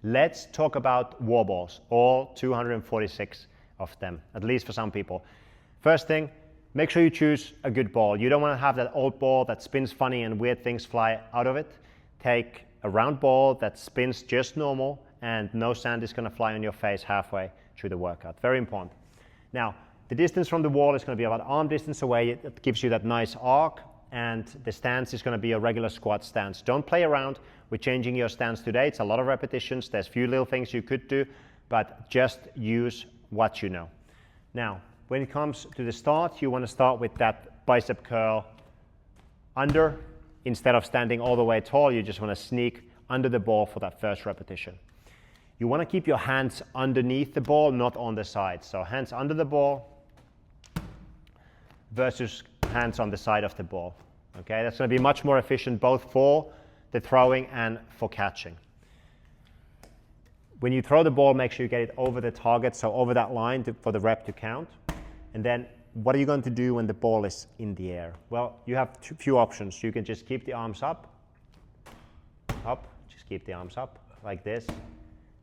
Let's talk about wall balls, all 246 of them, at least for some people. First thing, make sure you choose a good ball. You don't want to have that old ball that spins funny and weird things fly out of it. Take a round ball that spins just normal and no sand is going to fly on your face halfway through the workout. Very important. Now, the distance from the wall is going to be about arm distance away. It gives you that nice arc, and the stance is going to be a regular squat stance. Don't play around with changing your stance today. It's a lot of repetitions. There's few little things you could do, but just use what you know. Now, when it comes to the start, you want to start with that bicep curl under. Instead of standing all the way tall, you just want to sneak under the ball for that first repetition. You want to keep your hands underneath the ball, not on the side. So hands under the ball versus hands on the side of the ball. Okay, that's going to be much more efficient both for the throwing and for catching. When you throw the ball, make sure you get it over the target, so over that line for the rep to count. And then what are you going to do when the ball is in the air? Well, you have a few options. You can just keep the arms up, just keep the arms up like this.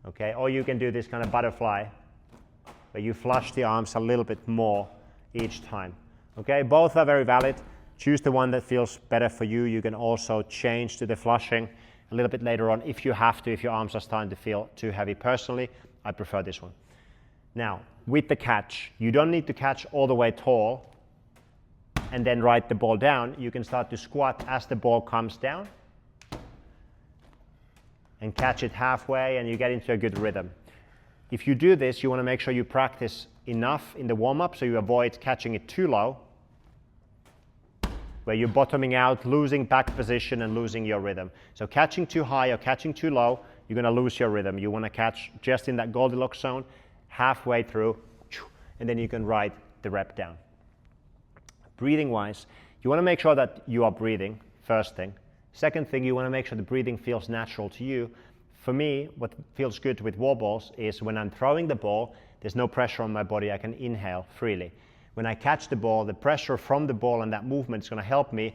Okay, or you can do this kind of butterfly where you flush the arms a little bit more each time. Okay, both are very valid. Choose the one that feels better for you. You can also change to the flushing a little bit later on if you have to, if your arms are starting to feel too heavy. Personally, I prefer this one. Now, with the catch, you don't need to catch all the way tall and then ride the ball down. You can start to squat as the ball comes down and catch it halfway, and you get into a good rhythm. If you do this, you want to make sure you practice enough in the warm-up so you avoid catching it too low, where you're bottoming out, losing back position and losing your rhythm. So catching too high or catching too low, you're going to lose your rhythm. You want to catch just in that Goldilocks zone, halfway through, and then you can ride the rep down. Breathing wise, you want to make sure that you are breathing, first thing. Second thing, you want to make sure the breathing feels natural to you. For me, what feels good with wall balls is when I'm throwing the ball, there's no pressure on my body. I can inhale freely. When I catch the ball, the pressure from the ball and that movement is going to help me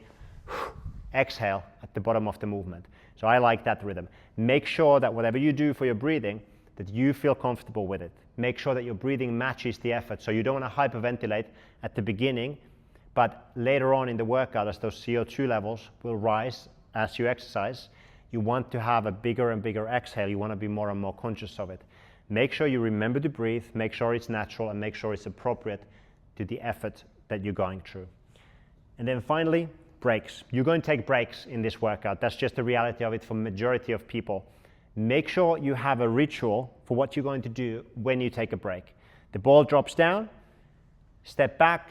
exhale at the bottom of the movement. So I like that rhythm. Make sure that whatever you do for your breathing, that you feel comfortable with it. Make sure that your breathing matches the effort. So you don't want to hyperventilate at the beginning, but later on in the workout, as those CO2 levels will rise as you exercise, you want to have a bigger and bigger exhale. You want to be more and more conscious of it. Make sure you remember to breathe, make sure it's natural, and make sure it's appropriate to the effort that you're going through. And then finally, breaks. You're going to take breaks in this workout. That's just the reality of it for majority of people. Make sure you have a ritual for what you're going to do when you take a break. The ball drops down, step back,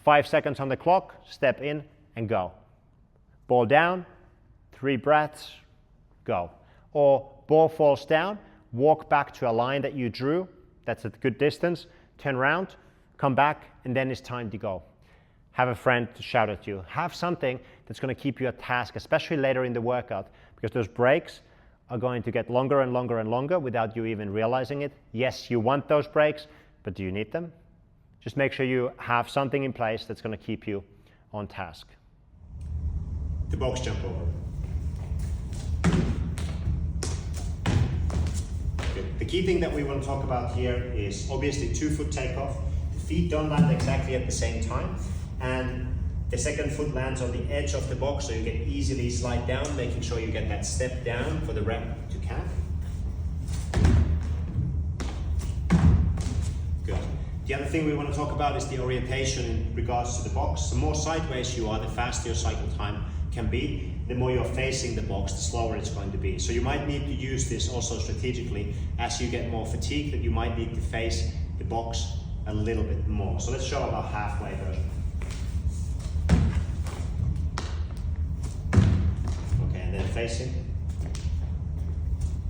5 seconds on the clock, step in and go. Ball down, 3 breaths, go. Or ball falls down, walk back to a line that you drew, that's a good distance, turn around, come back, and then it's time to go. Have a friend to shout at you. Have something that's going to keep you at task, especially later in the workout, because those breaks are going to get longer and longer and longer without you even realizing it. Yes, you want those breaks, but do you need them? Just make sure you have something in place that's going to keep you on task. The box jump over. Good. The key thing that we want to talk about here is obviously 2-foot takeoff. The feet don't land exactly at the same time, and the second foot lands on the edge of the box, so you can easily slide down, making sure you get that step down for the rep to count. Good. The other thing we want to talk about is the orientation in regards to the box. The more sideways you are, the faster your cycle time can be. The more you're facing the box, the slower it's going to be. So you might need to use this also strategically as you get more fatigued, that you might need to face the box a little bit more. So let's show about halfway version. Okay, and then facing.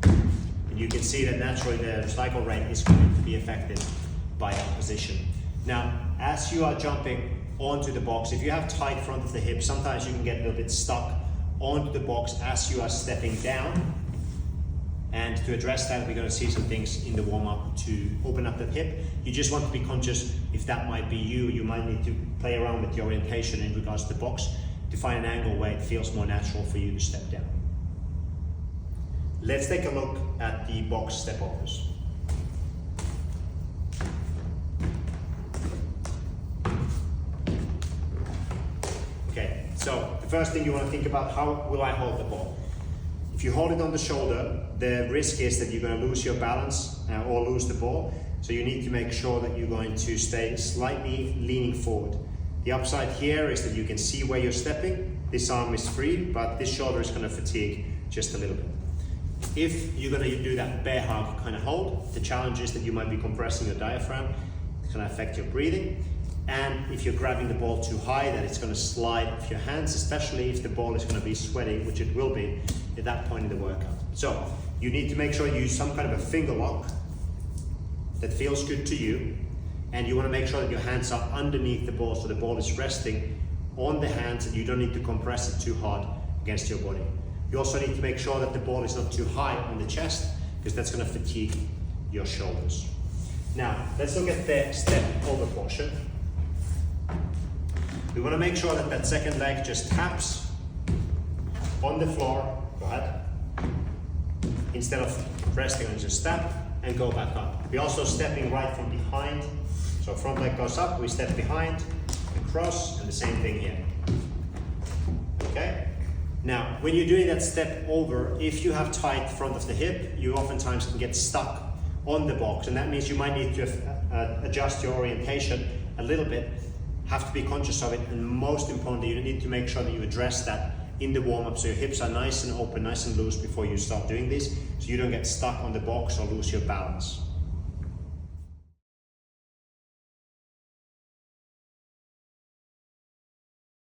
And you can see that naturally the cycle rate is going to be affected by that position. Now, as you are jumping onto the box, if you have tight front of the hip, sometimes you can get a little bit stuck onto the box as you are stepping down. And to address that, we're going to see some things in the warm-up to open up that hip. You just want to be conscious if that might be you. You might need to play around with the orientation in regards to the box to find an angle where it feels more natural for you to step down. Let's take a look at the box step overs. Okay, so the first thing you want to think about, how will I hold the ball? If you hold it on the shoulder, the risk is that you're going to lose your balance or lose the ball. So you need to make sure that you're going to stay slightly leaning forward. The upside here is that you can see where you're stepping. This arm is free, but this shoulder is going to fatigue just a little bit. If you're going to do that bear hug kind of hold, the challenge is that you might be compressing your diaphragm. It's going to affect your breathing. And if you're grabbing the ball too high, then it's going to slide off your hands, especially if the ball is going to be sweaty, which it will be at that point in the workout. So you need to make sure you use some kind of a finger lock that feels good to you, and you want to make sure that your hands are underneath the ball so the ball is resting on the hands and you don't need to compress it too hard against your body. You also need to make sure that the ball is not too high on the chest, because that's going to fatigue your shoulders. Now let's look at the step over portion. We want to make sure that that second leg just taps on the floor. Go ahead. Instead of resting on, just step and go back up. We're also stepping right from behind. So front leg goes up, we step behind, across, and the same thing here. Okay? Now, when you're doing that step over, if you have tight front of the hip, you oftentimes can get stuck on the box, and that means you might need to adjust your orientation a little bit. Have to be conscious of it, and most importantly, you need to make sure that you address that in the warm-up so your hips are nice and open, nice and loose before you start doing this, so you don't get stuck on the box or lose your balance.